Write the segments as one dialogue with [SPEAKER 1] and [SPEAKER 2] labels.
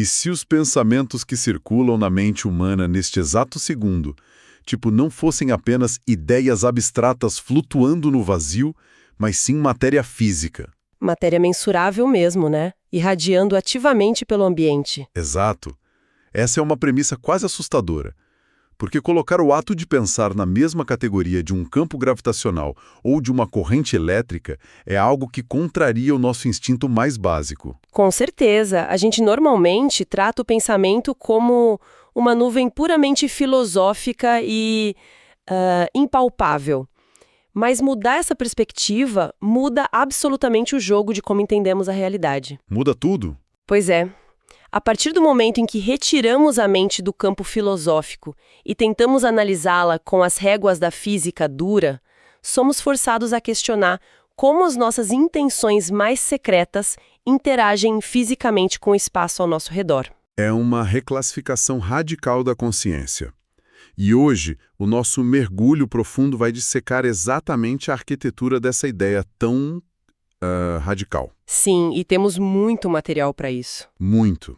[SPEAKER 1] E se os pensamentos que circulam na mente humana neste exato segundo, não fossem apenas ideias abstratas flutuando no vazio, mas sim matéria física?
[SPEAKER 2] Matéria mensurável mesmo, né? Irradiando ativamente pelo ambiente.
[SPEAKER 1] Exato. Essa é uma premissa quase assustadora. Porque colocar o ato de pensar na mesma categoria de um campo gravitacional ou de uma corrente elétrica é algo que contraria o nosso instinto mais básico.
[SPEAKER 2] Com certeza, a gente normalmente trata o pensamento como uma nuvem puramente filosófica e impalpável. Mas mudar essa perspectiva muda absolutamente o jogo de como entendemos a realidade.
[SPEAKER 1] Muda tudo?
[SPEAKER 2] Pois é. A partir do momento em que retiramos a mente do campo filosófico e tentamos analisá-la com as réguas da física dura, somos forçados a questionar como as nossas intenções mais secretas interagem fisicamente com o espaço ao nosso redor.
[SPEAKER 1] É uma reclassificação radical da consciência. E hoje, o nosso mergulho profundo vai dissecar exatamente a arquitetura dessa ideia tão radical.
[SPEAKER 2] Sim, e temos muito material para isso.
[SPEAKER 1] Muito.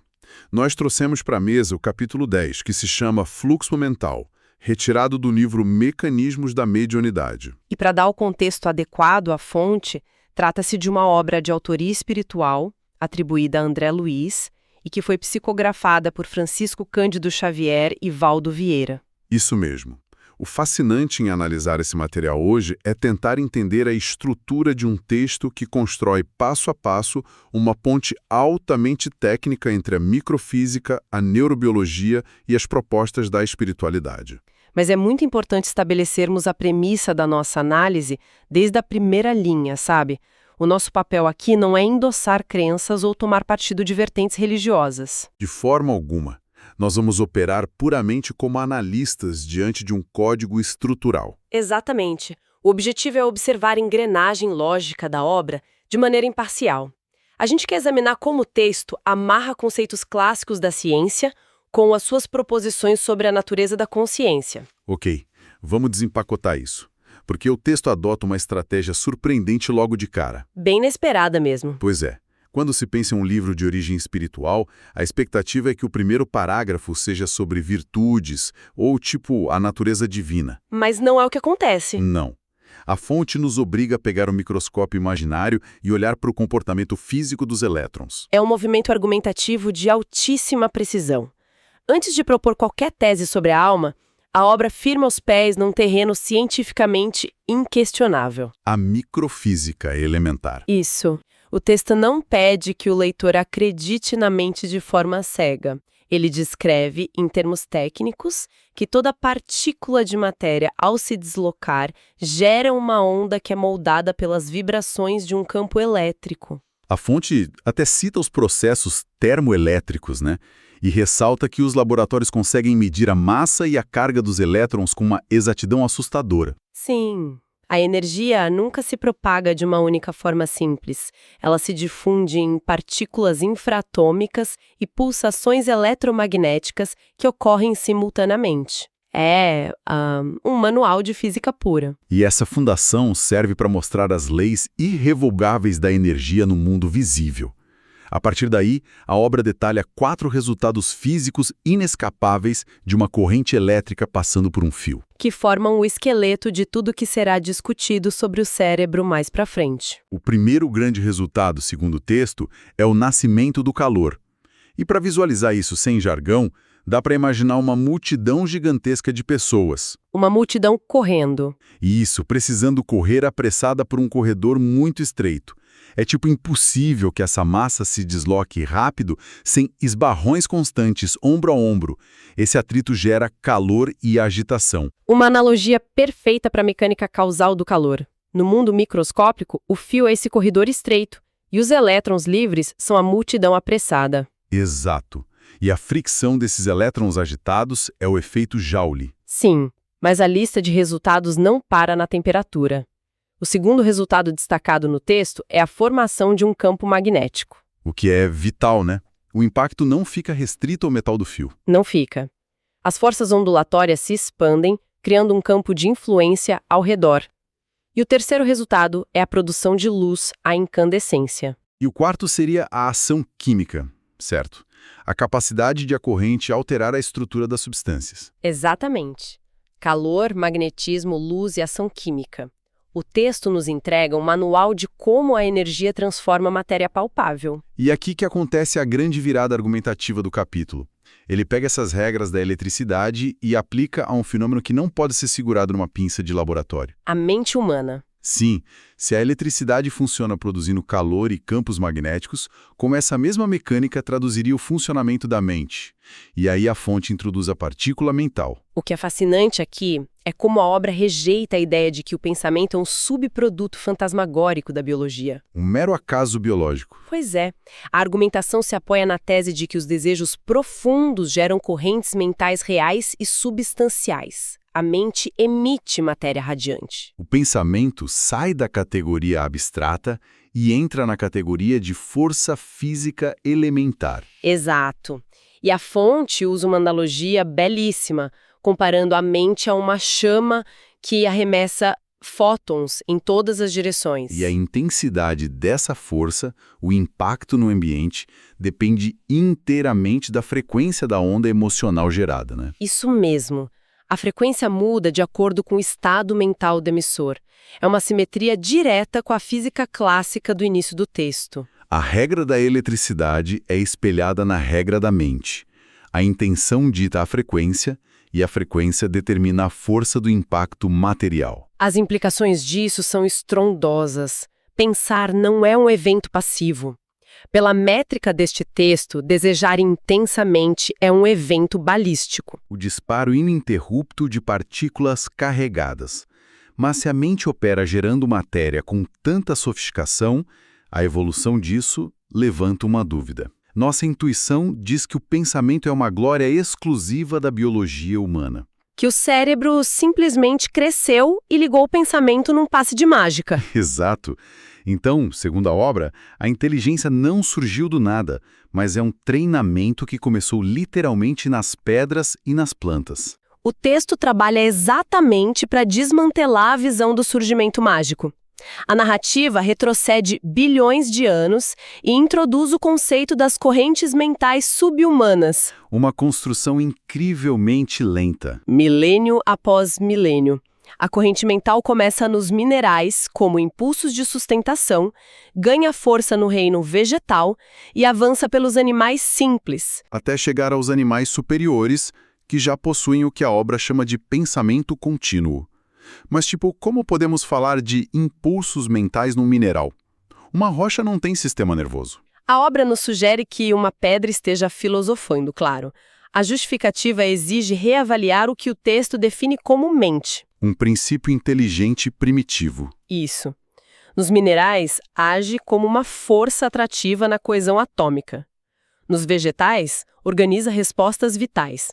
[SPEAKER 1] Nós trouxemos para a mesa o capítulo 10, que se chama Fluxo Mental, retirado do livro Mecanismos da Mediunidade.
[SPEAKER 2] E para dar o contexto adequado à fonte, trata-se de uma obra de autoria espiritual, atribuída a André Luiz, e que foi psicografada por Francisco Cândido Xavier e Valdo Vieira.
[SPEAKER 1] Isso mesmo. O fascinante em analisar esse material hoje é tentar entender a estrutura de um texto que constrói passo a passo uma ponte altamente técnica entre a microfísica, a neurobiologia e as propostas da espiritualidade.
[SPEAKER 2] Mas é muito importante estabelecermos a premissa da nossa análise desde a primeira linha, sabe? O nosso papel aqui não é endossar crenças ou tomar partido de vertentes religiosas.
[SPEAKER 1] De forma alguma. Nós vamos operar puramente como analistas diante de um código estrutural.
[SPEAKER 2] Exatamente. O objetivo é observar a engrenagem lógica da obra de maneira imparcial. A gente quer examinar como o texto amarra conceitos clássicos da ciência com as suas proposições sobre a natureza da consciência.
[SPEAKER 1] Ok, vamos desempacotar isso. Porque o texto adota uma estratégia surpreendente logo de cara.
[SPEAKER 2] Bem inesperada mesmo.
[SPEAKER 1] Pois é. Quando se pensa em um livro de origem espiritual, a expectativa é que o primeiro parágrafo seja sobre virtudes ou, a natureza divina.
[SPEAKER 2] Mas não é o que acontece.
[SPEAKER 1] Não. A fonte nos obriga a pegar o microscópio imaginário e olhar para o comportamento físico dos elétrons.
[SPEAKER 2] É um movimento argumentativo de altíssima precisão. Antes de propor qualquer tese sobre a alma, a obra firma os pés num terreno cientificamente inquestionável.
[SPEAKER 1] A microfísica elementar.
[SPEAKER 2] Isso. O texto não pede que o leitor acredite na mente de forma cega. Ele descreve, em termos técnicos, que toda partícula de matéria, ao se deslocar, gera uma onda que é moldada pelas vibrações de um campo elétrico.
[SPEAKER 1] A fonte até cita os processos termoelétricos, né? E ressalta que os laboratórios conseguem medir a massa e a carga dos elétrons com uma exatidão assustadora.
[SPEAKER 2] Sim. A energia nunca se propaga de uma única forma simples. Ela se difunde em partículas infraatômicas e pulsações eletromagnéticas que ocorrem simultaneamente. É um manual de física pura.
[SPEAKER 1] E essa fundação serve para mostrar as leis irrevogáveis da energia no mundo visível. A partir daí, a obra detalha 4 resultados físicos inescapáveis de uma corrente elétrica passando por um fio.
[SPEAKER 2] Que formam o esqueleto de tudo que será discutido sobre o cérebro mais para frente.
[SPEAKER 1] O primeiro grande resultado, segundo o texto, é o nascimento do calor. E para visualizar isso sem jargão, dá para imaginar uma multidão gigantesca de pessoas.
[SPEAKER 2] Uma multidão correndo.
[SPEAKER 1] Isso, precisando correr apressada por um corredor muito estreito. É impossível que essa massa se desloque rápido sem esbarrões constantes, ombro a ombro. Esse atrito gera calor e agitação.
[SPEAKER 2] Uma analogia perfeita para a mecânica causal do calor. No mundo microscópico, o fio é esse corredor estreito, e os elétrons livres são a multidão apressada.
[SPEAKER 1] Exato. E a fricção desses elétrons agitados é o efeito Joule.
[SPEAKER 2] Sim, mas a lista de resultados não para na temperatura. O segundo resultado destacado no texto é a formação de um campo magnético.
[SPEAKER 1] O que é vital, né? O impacto não fica restrito ao metal do fio.
[SPEAKER 2] Não fica. As forças ondulatórias se expandem, criando um campo de influência ao redor. E o terceiro resultado é a produção de luz, a incandescência.
[SPEAKER 1] E o quarto seria a ação química, certo? A capacidade de a corrente alterar a estrutura das substâncias.
[SPEAKER 2] Exatamente. Calor, magnetismo, luz e ação química. O texto nos entrega um manual de como a energia transforma a matéria palpável.
[SPEAKER 1] E aqui que acontece a grande virada argumentativa do capítulo. Ele pega essas regras da eletricidade e aplica a um fenômeno que não pode ser segurado numa pinça de laboratório.
[SPEAKER 2] A mente humana.
[SPEAKER 1] Sim, se a eletricidade funciona produzindo calor e campos magnéticos, como essa mesma mecânica traduziria o funcionamento da mente? E aí a fonte introduz a partícula mental.
[SPEAKER 2] O que é fascinante aqui é como a obra rejeita a ideia de que o pensamento é um subproduto fantasmagórico da biologia.
[SPEAKER 1] Um mero acaso biológico.
[SPEAKER 2] Pois é. A argumentação se apoia na tese de que os desejos profundos geram correntes mentais reais e substanciais. A mente emite matéria radiante.
[SPEAKER 1] O pensamento sai da categoria abstrata e entra na categoria de força física elementar.
[SPEAKER 2] Exato. E a fonte usa uma analogia belíssima, comparando a mente a uma chama que arremessa fótons em todas as direções.
[SPEAKER 1] E a intensidade dessa força, o impacto no ambiente, depende inteiramente da frequência da onda emocional gerada, né?
[SPEAKER 2] Isso mesmo. A frequência muda de acordo com o estado mental do emissor. É uma simetria direta com a física clássica do início do texto.
[SPEAKER 1] A regra da eletricidade é espelhada na regra da mente. A intenção dita a frequência e a frequência determina a força do impacto material.
[SPEAKER 2] As implicações disso são estrondosas. Pensar não é um evento passivo. Pela métrica deste texto, desejar intensamente é um evento balístico.
[SPEAKER 1] O disparo ininterrupto de partículas carregadas. Mas se a mente opera gerando matéria com tanta sofisticação, a evolução disso levanta uma dúvida. Nossa intuição diz que o pensamento é uma glória exclusiva da biologia humana.
[SPEAKER 2] Que o cérebro simplesmente cresceu e ligou o pensamento num passe de mágica.
[SPEAKER 1] Exato. Então, segundo a obra, a inteligência não surgiu do nada, mas é um treinamento que começou literalmente nas pedras e nas plantas.
[SPEAKER 2] O texto trabalha exatamente para desmantelar a visão do surgimento mágico. A narrativa retrocede bilhões de anos e introduz o conceito das correntes mentais subhumanas.
[SPEAKER 1] Uma construção incrivelmente lenta.
[SPEAKER 2] Milênio após milênio. A corrente mental começa nos minerais, como impulsos de sustentação, ganha força no reino vegetal e avança pelos animais simples.
[SPEAKER 1] Até chegar aos animais superiores, que já possuem o que a obra chama de pensamento contínuo. Mas, como podemos falar de impulsos mentais num mineral? Uma rocha não tem sistema nervoso.
[SPEAKER 2] A obra nos sugere que uma pedra esteja filosofando, claro. A justificativa exige reavaliar o que o texto define como mente.
[SPEAKER 1] Um princípio inteligente primitivo.
[SPEAKER 2] Isso. Nos minerais, age como uma força atrativa na coesão atômica. Nos vegetais, organiza respostas vitais.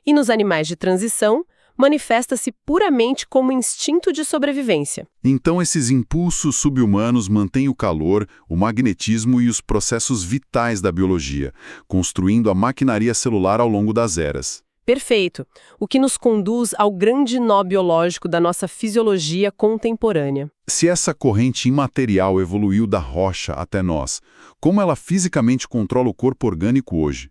[SPEAKER 2] E nos animais de transição, manifesta-se puramente como instinto de sobrevivência.
[SPEAKER 1] Então esses impulsos subhumanos mantêm o calor, o magnetismo e os processos vitais da biologia, construindo a maquinaria celular ao longo das eras.
[SPEAKER 2] Perfeito. O que nos conduz ao grande nó biológico da nossa fisiologia contemporânea.
[SPEAKER 1] Se essa corrente imaterial evoluiu da rocha até nós, como ela fisicamente controla o corpo orgânico hoje?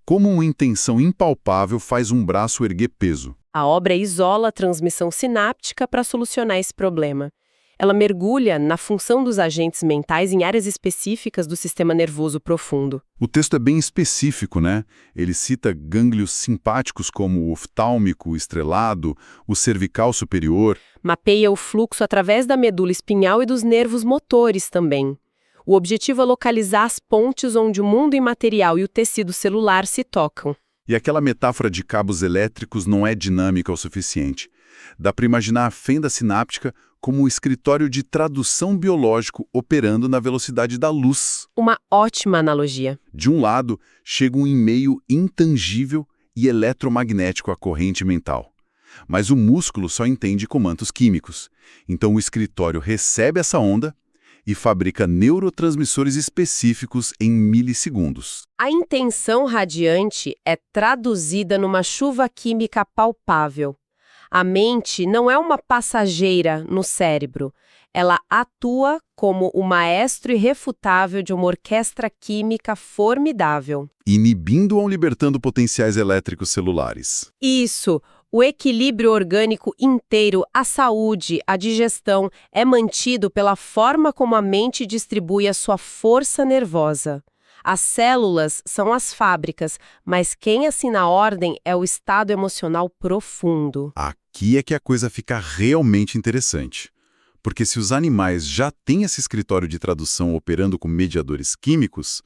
[SPEAKER 1] Como uma intenção impalpável faz um braço erguer peso?
[SPEAKER 2] A obra isola a transmissão sináptica para solucionar esse problema. Ela mergulha na função dos agentes mentais em áreas específicas do sistema nervoso profundo.
[SPEAKER 1] O texto é bem específico, né? Ele cita gânglios simpáticos como o oftálmico, o estrelado, o cervical superior.
[SPEAKER 2] Mapeia o fluxo através da medula espinhal e dos nervos motores também. O objetivo é localizar as pontes onde o mundo imaterial e o tecido celular se tocam.
[SPEAKER 1] E aquela metáfora de cabos elétricos não é dinâmica o suficiente. Dá para imaginar a fenda sináptica como um escritório de tradução biológico operando na velocidade da luz.
[SPEAKER 2] Uma ótima analogia.
[SPEAKER 1] De um lado, chega um e-mail intangível e eletromagnético à corrente mental. Mas o músculo só entende comandos químicos. Então o escritório recebe essa onda e fabrica neurotransmissores específicos em milissegundos.
[SPEAKER 2] A intenção radiante é traduzida numa chuva química palpável. A mente não é uma passageira no cérebro. Ela atua como o maestro irrefutável de uma orquestra química formidável.
[SPEAKER 1] Inibindo ou libertando potenciais elétricos celulares.
[SPEAKER 2] Isso! O equilíbrio orgânico inteiro, a saúde, a digestão, é mantido pela forma como a mente distribui a sua força nervosa. As células são as fábricas, mas quem assina a ordem é o estado emocional profundo.
[SPEAKER 1] Aqui é que a coisa fica realmente interessante. Porque se os animais já têm esse escritório de tradução operando com mediadores químicos,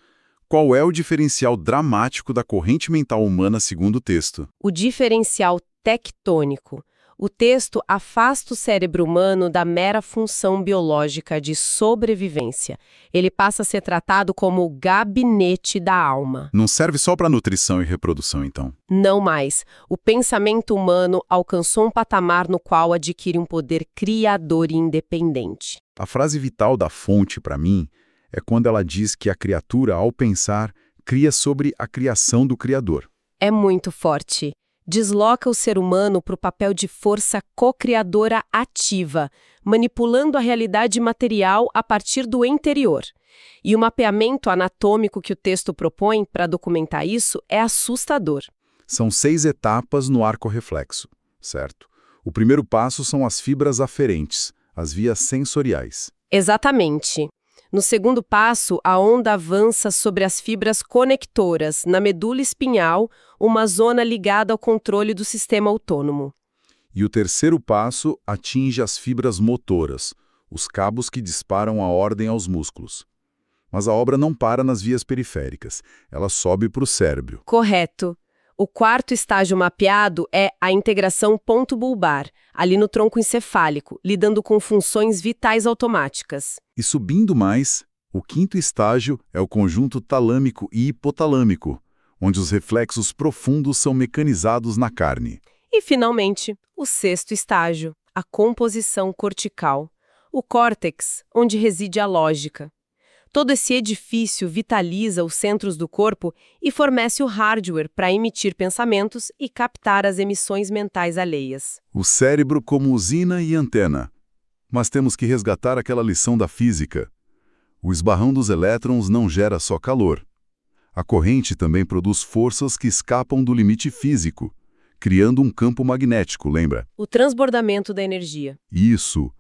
[SPEAKER 1] qual é o diferencial dramático da corrente mental humana segundo o texto?
[SPEAKER 2] O diferencial tectônico. O texto afasta o cérebro humano da mera função biológica de sobrevivência. Ele passa a ser tratado como o gabinete da alma.
[SPEAKER 1] Não serve só para nutrição e reprodução, então?
[SPEAKER 2] Não mais. O pensamento humano alcançou um patamar no qual adquire um poder criador e independente.
[SPEAKER 1] A frase vital da fonte, para mim, é quando ela diz que a criatura, ao pensar, cria sobre a criação do Criador.
[SPEAKER 2] É muito forte. Desloca o ser humano para o papel de força co-criadora ativa, manipulando a realidade material a partir do interior. E o mapeamento anatômico que o texto propõe para documentar isso é assustador.
[SPEAKER 1] São 6 etapas no arco reflexo, certo? O primeiro passo são as fibras aferentes, as vias sensoriais.
[SPEAKER 2] Exatamente. No segundo passo, a onda avança sobre as fibras conectoras, na medula espinhal, uma zona ligada ao controle do sistema autônomo.
[SPEAKER 1] E o terceiro passo atinge as fibras motoras, os cabos que disparam a ordem aos músculos. Mas a obra não para nas vias periféricas, ela sobe para o cérebro.
[SPEAKER 2] Correto. O quarto estágio mapeado é a integração ponto-bulbar, ali no tronco encefálico, lidando com funções vitais automáticas.
[SPEAKER 1] E subindo mais, o quinto estágio é o conjunto talâmico e hipotalâmico, onde os reflexos profundos são mecanizados na carne.
[SPEAKER 2] E, finalmente, o sexto estágio, a composição cortical, o córtex, onde reside a lógica. Todo esse edifício vitaliza os centros do corpo e fornece o hardware para emitir pensamentos e captar as emissões mentais alheias.
[SPEAKER 1] O cérebro como usina e antena. Mas temos que resgatar aquela lição da física. O esbarrão dos elétrons não gera só calor. A corrente também produz forças que escapam do limite físico, criando um campo magnético, lembra?
[SPEAKER 2] O transbordamento da energia.
[SPEAKER 1] Isso.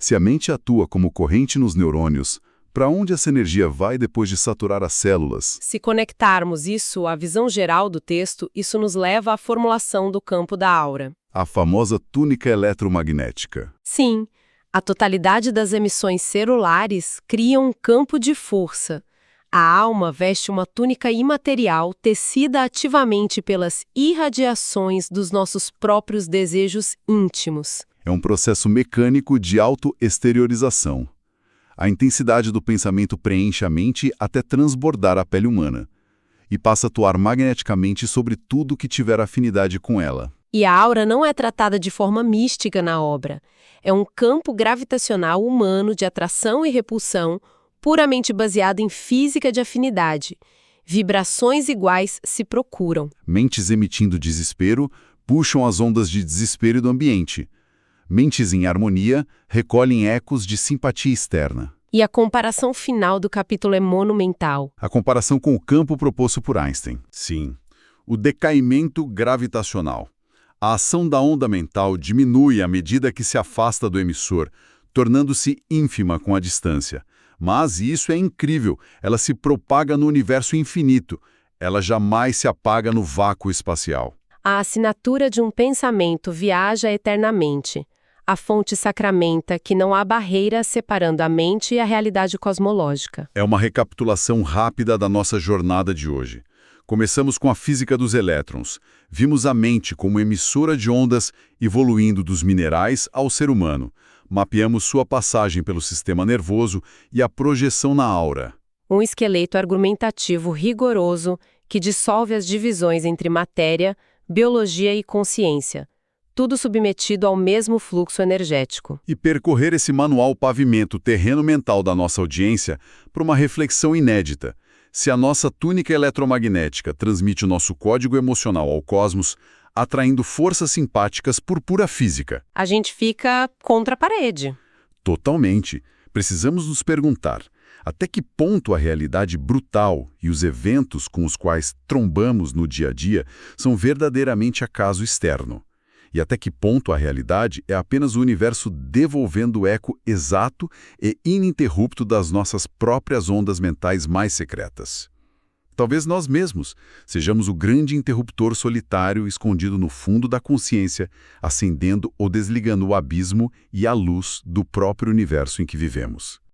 [SPEAKER 1] Se a mente atua como corrente nos neurônios, para onde essa energia vai depois de saturar as células?
[SPEAKER 2] Se conectarmos isso à visão geral do texto, isso nos leva à formulação do campo da aura.
[SPEAKER 1] A famosa túnica eletromagnética.
[SPEAKER 2] Sim, a totalidade das emissões celulares cria um campo de força. A alma veste uma túnica imaterial tecida ativamente pelas irradiações dos nossos próprios desejos íntimos.
[SPEAKER 1] É um processo mecânico de autoexteriorização. A intensidade do pensamento preenche a mente até transbordar a pele humana e passa a atuar magneticamente sobre tudo que tiver afinidade com ela.
[SPEAKER 2] E a aura não é tratada de forma mística na obra. É um campo gravitacional humano de atração e repulsão, puramente baseado em física de afinidade. Vibrações iguais se procuram.
[SPEAKER 1] Mentes emitindo desespero puxam as ondas de desespero do ambiente. Mentes em harmonia recolhem ecos de simpatia externa.
[SPEAKER 2] E a comparação final do capítulo é monumental.
[SPEAKER 1] A comparação com o campo proposto por Einstein. Sim. O decaimento gravitacional. A ação da onda mental diminui à medida que se afasta do emissor, tornando-se ínfima com a distância. Mas isso é incrível, ela se propaga no universo infinito. Ela jamais se apaga no vácuo espacial.
[SPEAKER 2] A assinatura de um pensamento viaja eternamente. A fonte sacramenta que não há barreira separando a mente e a realidade cosmológica.
[SPEAKER 1] É uma recapitulação rápida da nossa jornada de hoje. Começamos com a física dos elétrons. Vimos a mente como emissora de ondas evoluindo dos minerais ao ser humano. Mapeamos sua passagem pelo sistema nervoso e a projeção na aura.
[SPEAKER 2] Um esqueleto argumentativo rigoroso que dissolve as divisões entre matéria, biologia e consciência. Tudo submetido ao mesmo fluxo energético.
[SPEAKER 1] E percorrer esse manual pavimenta o terreno mental da nossa audiência para uma reflexão inédita. Se a nossa túnica eletromagnética transmite o nosso código emocional ao cosmos, atraindo forças simpáticas por pura física.
[SPEAKER 2] A gente fica contra a parede.
[SPEAKER 1] Totalmente. Precisamos nos perguntar até que ponto a realidade brutal e os eventos com os quais trombamos no dia a dia são verdadeiramente acaso externo. E até que ponto a realidade é apenas o universo devolvendo o eco exato e ininterrupto das nossas próprias ondas mentais mais secretas. Talvez nós mesmos sejamos o grande interruptor solitário escondido no fundo da consciência, acendendo ou desligando o abismo e a luz do próprio universo em que vivemos.